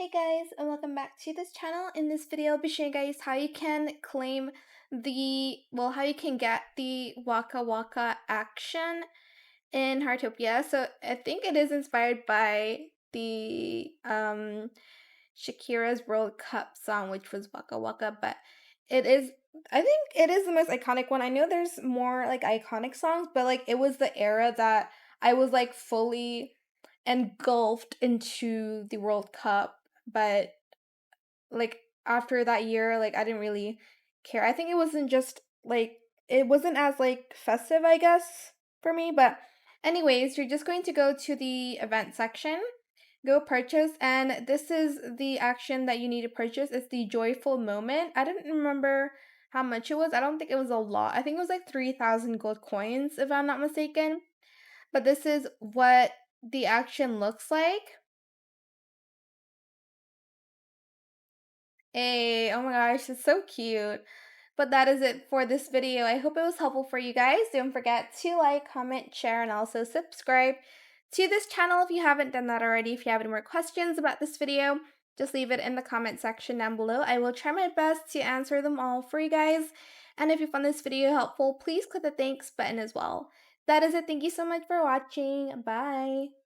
Hey guys, and welcome back to this channel. In this video, I'll be showing you guys how you can claim how you can get the Waka Waka action in Heartopia. So I think it is inspired by the Shakira's World Cup song, which was Waka Waka, but it is I think it is the most iconic one. I know there's more like iconic songs, but like it was the era that I was like fully engulfed into the World Cup, but like after that year, like I didn't really care. I think it wasn't just like it wasn't as like festive, I guess, for me, but anyways, you're just going to go to the event section, go purchase, and this is the action that you need to purchase. It's the joyful moment. I didn't remember how much it was. I don't think it was a lot. I think it was like 3,000 gold coins if I'm not mistaken. But this is what the action looks like. Hey, oh my gosh, it's so cute. But that is it for this video. I hope it was helpful for you guys. Don't forget to like, comment, share, and also subscribe to this channel if you haven't done that already. If you have any more questions about this video, just leave it in the comment section down below. I will try my best to answer them all for you guys. And if you found this video helpful, please click the thanks button as well. That is it. Thank you so much for watching. Bye.